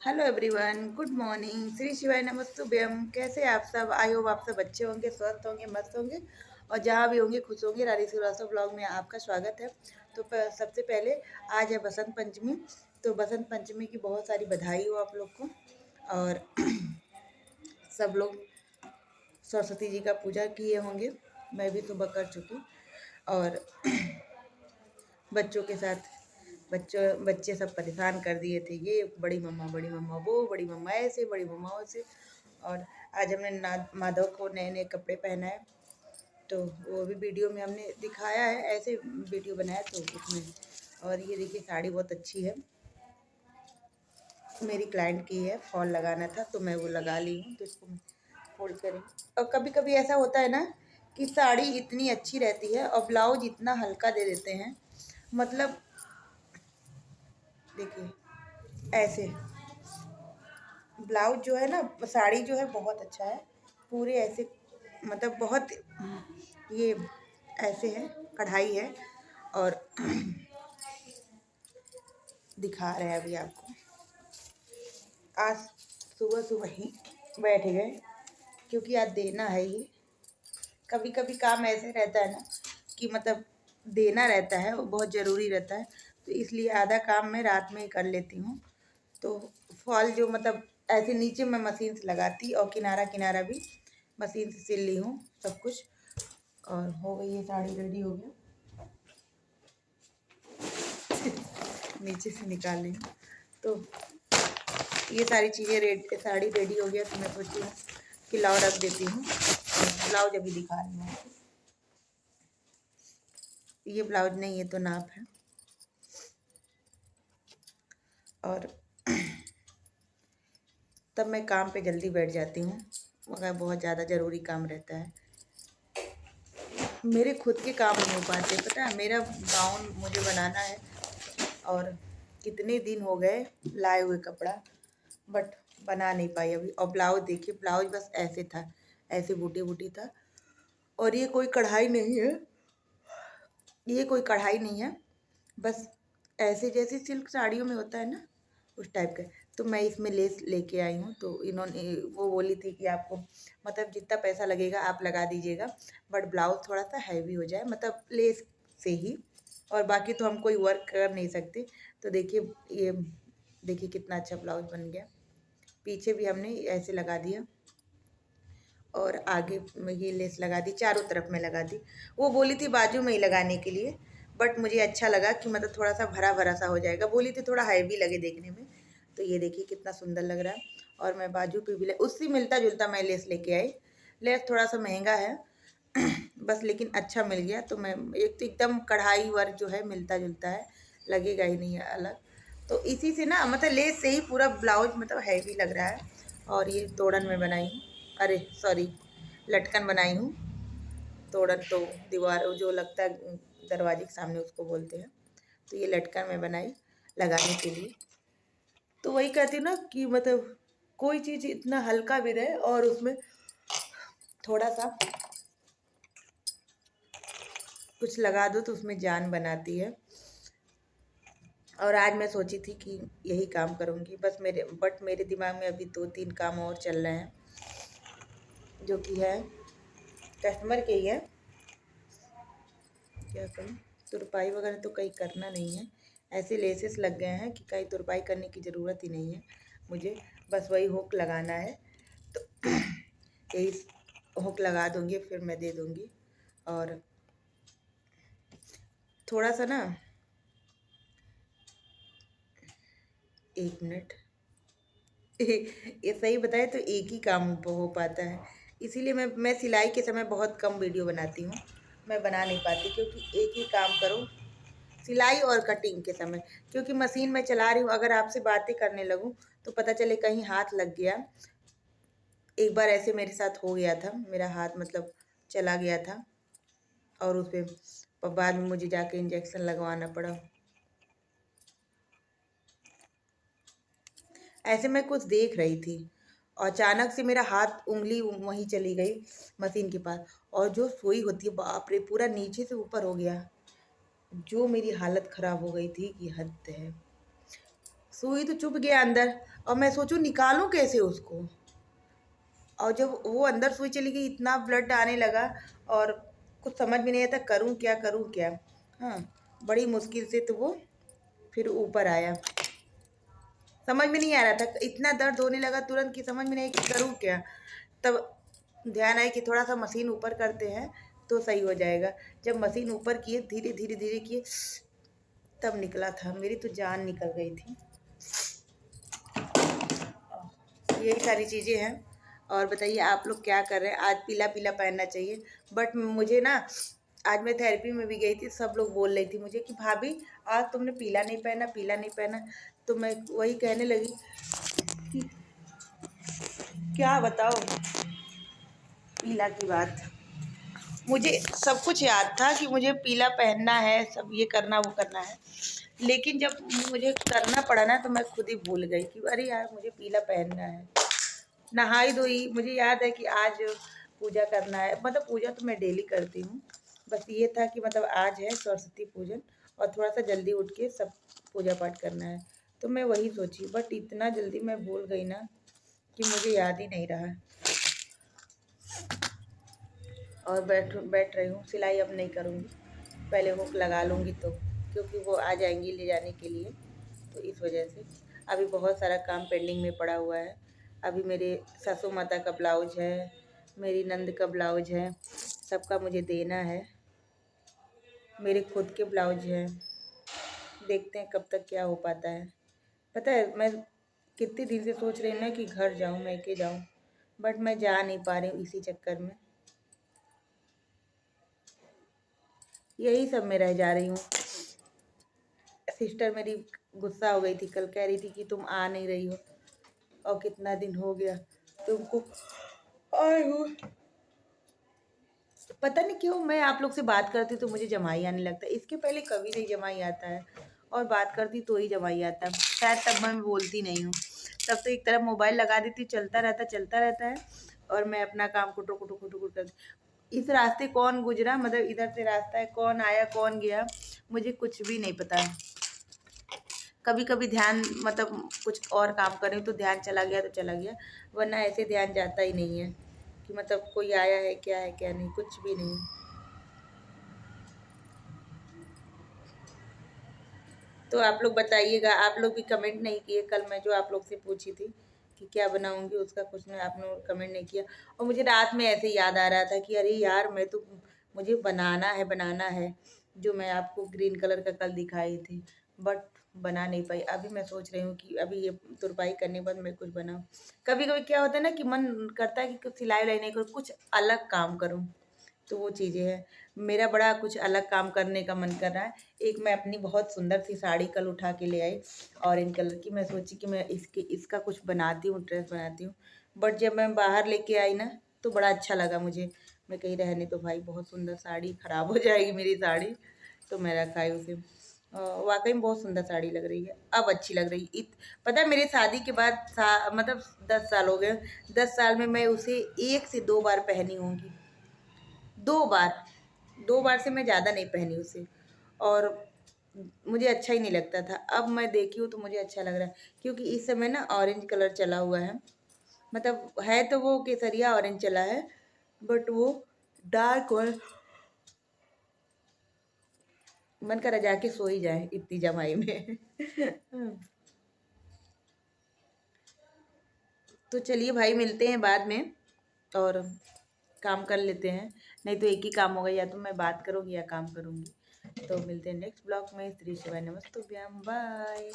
Hello everyone, good morning, Shri शिवाय नमस्तुभ्यम। कैसे हैं आप सब? आई होप आप सब अच्छे होंगे, स्वस्थ होंगे, मस्त होंगे और जहाँ भी होंगे खुश होंगे। रानी श्रीवास्तव ब्लॉग में आपका स्वागत है। तो सबसे पहले आज है बसंत पंचमी। तो बसंत पंचमी की बहुत सारी बधाई हो आप लोग को। और सब लोग सरस्वती जी का पूजा किए होंगे। मैं भी सुबह कर चुकी। और बच्चों के साथ बच्चे सब परेशान कर दिए थे, ये बड़ी मम्मा, वो बड़ी मम्मा ऐसे, बड़ी मम्मा वैसे। और आज हमने माधव को नए नए कपड़े पहनाए, तो वो भी वीडियो में हमने दिखाया है, ऐसे वीडियो बनाया तो उसमें। और ये देखिए साड़ी बहुत अच्छी है, मेरी क्लाइंट की है, फॉल लगाना था तो मैं वो लगा ली हूँ, तो इसको मैं फोल्ड करें। और कभी कभी ऐसा होता है ना कि साड़ी इतनी अच्छी रहती है और ब्लाउज इतना हल्का दे देते हैं, मतलब देखिए ऐसे ब्लाउज जो है ना, साड़ी जो है बहुत अच्छा है, पूरे ऐसे, मतलब बहुत ये ऐसे है, कढ़ाई है। और दिखा रहे हैं अभी आपको। आज सुबह सुबह ही बैठ गए क्योंकि आज देना है ये। कभी कभी काम ऐसे रहता है ना कि मतलब देना रहता है, वो बहुत ज़रूरी रहता है, तो इसलिए आधा काम मैं रात में ही कर लेती हूँ। तो फॉल जो मतलब ऐसे नीचे मैं मशीन से लगाती और किनारा किनारा भी मशीन से सिल ली हूँ सब कुछ। और हो गई ये साड़ी, रेडी हो गया। नीचे से निकाल ली हूँ तो ये सारी चीज़ें साड़ी रेडी हो गया, तो मैं सोचती हूँ कि लाओ रख देती हूँ। ब्लाउज अभी दिखा रही हूँ। ये ब्लाउज नहीं, ये तो नाप है। और तब मैं काम पे जल्दी बैठ जाती हूँ, मगर बहुत ज़्यादा ज़रूरी काम रहता है। मेरे खुद के काम नहीं हो पाते, पता है, मेरा गाउन मुझे बनाना है और कितने दिन हो गए लाए हुए कपड़ा, बट बना नहीं पाई अभी। और ब्लाउज देखिए, ब्लाउज बस ऐसे था, ऐसे बूटी बूटी था। और ये कोई कढ़ाई नहीं है, ये कोई कढ़ाई नहीं है, बस ऐसे जैसे सिल्क साड़ियों में होता है ना, उस टाइप का। तो मैं इसमें लेस लेके आई हूँ, तो इन्होंने वो बोली थी कि आपको मतलब जितना पैसा लगेगा आप लगा दीजिएगा, बट ब्लाउज थोड़ा सा हैवी हो जाए, मतलब लेस से ही। और बाकी तो हम कोई वर्क कर नहीं सकते। तो देखिए ये, देखिए कितना अच्छा ब्लाउज बन गया। पीछे भी हमने ऐसे लगा दिया और आगे में ये लेस लगा दी, चारों तरफ में लगा दी। वो बोली थी बाजू में ही लगाने के लिए, बट मुझे अच्छा लगा कि मतलब थोड़ा सा भरा भरा सा हो जाएगा, बोली थी थोड़ा हैवी लगे देखने में। तो ये देखिए कितना सुंदर लग रहा है। और मैं बाजू पे भी उससे मिलता जुलता मैं लेस लेके आई। लेस थोड़ा सा महंगा है बस, लेकिन अच्छा मिल गया। तो मैं एक तो एकदम कढ़ाई वर्क जो है मिलता जुलता है, लगेगा ही नहीं है अलग। तो इसी से ना मतलब लेस से ही पूरा ब्लाउज मतलब हैवी लग रहा है। और ये तोड़न में बनाई हूँ, अरे सॉरी, लटकन बनाई हूँ। तोड़न तो दीवार जो लगता है दरवाजे के सामने, उसको बोलते हैं। तो ये लटकन में बनाई लगाने के लिए। तो वही कहती हूँ ना कि मतलब कोई चीज़ इतना हल्का भी रहे और उसमें थोड़ा सा कुछ लगा दो तो उसमें जान बनाती है। और आज मैं सोची थी कि यही काम करूँगी बस, मेरे दिमाग में अभी 2-3 काम और चल रहे हैं, जो कि है कस्टमर के ही है। क्या करूँ, तुरपाई वगैरह तो कहीं करना नहीं है, ऐसे लेसेस लग गए हैं कि कहीं तुरपाई करने की ज़रूरत ही नहीं है मुझे। बस वही हुक लगाना है, तो यही हुक लगा दूँगी, फिर मैं दे दूँगी। और थोड़ा सा ना, 1 मिनट ये सही बताए तो एक ही काम हो पाता है, इसीलिए मैं सिलाई के समय बहुत कम वीडियो बनाती हूँ। मैं बना नहीं पाती क्योंकि एक ही काम करो, सिलाई और कटिंग के समय, क्योंकि मशीन में चला रही हूँ, अगर आपसे बातें करने लगूँ तो पता चले कहीं हाथ लग गया। एक बार ऐसे मेरे साथ हो गया था, मेरा हाथ मतलब चला गया था और उस पर बाद में मुझे जाके इंजेक्शन लगवाना पड़ा। ऐसे मैं कुछ देख रही थी और अचानक से मेरा हाथ, उंगली वहीं चली गई मशीन के पास, और जो सुई होती है बाप रे, पूरा नीचे से ऊपर हो गया। जो मेरी हालत ख़राब हो गई थी कि हद है। सुई तो चुभ गया अंदर, और मैं सोचूं निकालूं कैसे उसको। और जब वो अंदर सुई चली गई, इतना ब्लड आने लगा, और कुछ समझ में नहीं आता करूं क्या करूं क्या। हाँ, बड़ी मुश्किल से तो वो फिर ऊपर आया। समझ में नहीं आ रहा था, इतना दर्द होने लगा तुरंत कि समझ में नहीं कि करूं क्या। तब ध्यान आया कि थोड़ा सा मशीन ऊपर करते हैं तो सही हो जाएगा। जब मशीन ऊपर किए, धीरे धीरे धीरे किए, तब निकला था। मेरी तो जान निकल गई थी। यही सारी चीज़ें हैं। और बताइए आप लोग क्या कर रहे हैं। आज पीला पीला पहनना चाहिए, बट मुझे ना, आज मैं थेरेपी में भी गई थी, सब लोग बोल रही थी मुझे कि भाभी आज तुमने पीला नहीं पहना, पीला नहीं पहना। तो मैं वही कहने लगी कि क्या बताओ पीला की बात। मुझे सब कुछ याद था कि मुझे पीला पहनना है, सब ये करना वो करना है, लेकिन जब मुझे करना पड़ा ना तो मैं खुद ही भूल गई कि अरे यार मुझे पीला पहनना है। नहाई धोई, मुझे याद है कि आज पूजा करना है, मतलब पूजा तो मैं डेली करती हूँ। बस ये था कि मतलब आज है सरस्वती पूजन, और थोड़ा सा जल्दी उठ के सब पूजा पाठ करना है। तो मैं वही सोची, बट इतना जल्दी मैं भूल गई ना कि मुझे याद ही नहीं रहा। और बैठ रही हूँ। सिलाई अब नहीं करूँगी, पहले हुक लगा लूँगी तो, क्योंकि वो आ जाएंगी ले जाने के लिए, तो इस वजह से अभी बहुत सारा काम पेंडिंग में पड़ा हुआ है। अभी मेरे सासू माता का ब्लाउज है, मेरी नंद का ब्लाउज है, सबका मुझे देना है। मेरे खुद के ब्लाउज हैं। देखते हैं कब तक क्या हो पाता है। पता है मैं कितने दिन से सोच रही हूँ ना कि घर जाऊँ, मैके जाऊँ, बट मैं जा नहीं पा रही हूँ इसी चक्कर में। यही सब में रह जा रही हूँ। सिस्टर मेरी गुस्सा हो गई थी, कल कह रही थी कि तुम आ नहीं रही हो, और कितना दिन हो गया तुमको आए हो। पता नहीं क्यों मैं आप लोग से बात करती तो मुझे जमाई आने लगता है, इसके पहले कभी नहीं जमाई आता है, और बात करती तो ही जमाई आता है। शायद तब मैं बोलती नहीं हूँ, तब तो एक तरफ मोबाइल लगा देती, चलता रहता है, और मैं अपना काम कुटुर कुटुर कुटुर कुटुर करती। इस रास्ते कौन गुजरा, मतलब इधर से रास्ता है, कौन आया कौन गया, मुझे कुछ भी नहीं पता है। कभी कभी ध्यान, मतलब कुछ और काम करें तो ध्यान चला गया तो चला गया, वरना ऐसे ध्यान जाता ही नहीं है कि मतलब कोई आया है क्या नहीं, कुछ भी नहीं। तो आप लोग बताइएगा, आप लोग भी कमेंट नहीं किए। कल मैं जो आप लोग से पूछी थी कि क्या बनाऊंगी, उसका कुछ नहीं आपने कमेंट नहीं किया। और मुझे रात में ऐसे याद आ रहा था कि अरे यार मैं तो, मुझे बनाना है, जो मैं आपको ग्रीन कलर का कल दिखाई थी, बट बना नहीं पाई। अभी मैं सोच रही हूँ कि अभी ये तुरपाई करने के बाद मैं कुछ बनाऊँ। कभी कभी क्या होता है ना कि मन करता है कि कुछ सिलाई उलाई नहीं करूँ, कुछ अलग काम करूँ, तो वो चीज़ें हैं। मेरा बड़ा कुछ अलग काम करने का मन कर रहा है। एक मैं अपनी बहुत सुंदर सी साड़ी कल उठा के ले आई, ऑरेंज कलर की। मैं सोची कि मैं इसका कुछ बनाती हूँ, ड्रेस बनाती हूँ, बट जब मैं बाहर लेके आई ना तो बड़ा अच्छा लगा मुझे। मैं कहीं रहने तो भाई बहुत सुंदर साड़ी, ख़राब हो जाएगी मेरी साड़ी, तो मैं रखाई उसे। वाकई में बहुत सुंदर साड़ी लग रही है, अब अच्छी लग रही है। पता है मेरे शादी के बाद मतलब 10 साल हो गए, 10 साल में मैं उसे 1 से 2 बार पहनी होंगी। 2 बार, 2 बार से मैं ज़्यादा नहीं पहनी उसे, और मुझे अच्छा ही नहीं लगता था। अब मैं देखी हूँ तो मुझे अच्छा लग रहा है, क्योंकि इस समय ना ऑरेंज कलर चला हुआ है, मतलब है तो वो केसरिया ऑरेंज चला है, बट वो डार्क, और मन करा जाके सो ही जाए इतनी जमाई में। तो चलिए भाई, मिलते हैं बाद में, और काम कर लेते हैं। नहीं तो एक ही काम होगा, या तो मैं बात करूँगी या काम करूँगी। तो मिलते हैं नेक्स्ट ब्लॉग में। श्री शिवाय नमस्तुभ्यम, बाय।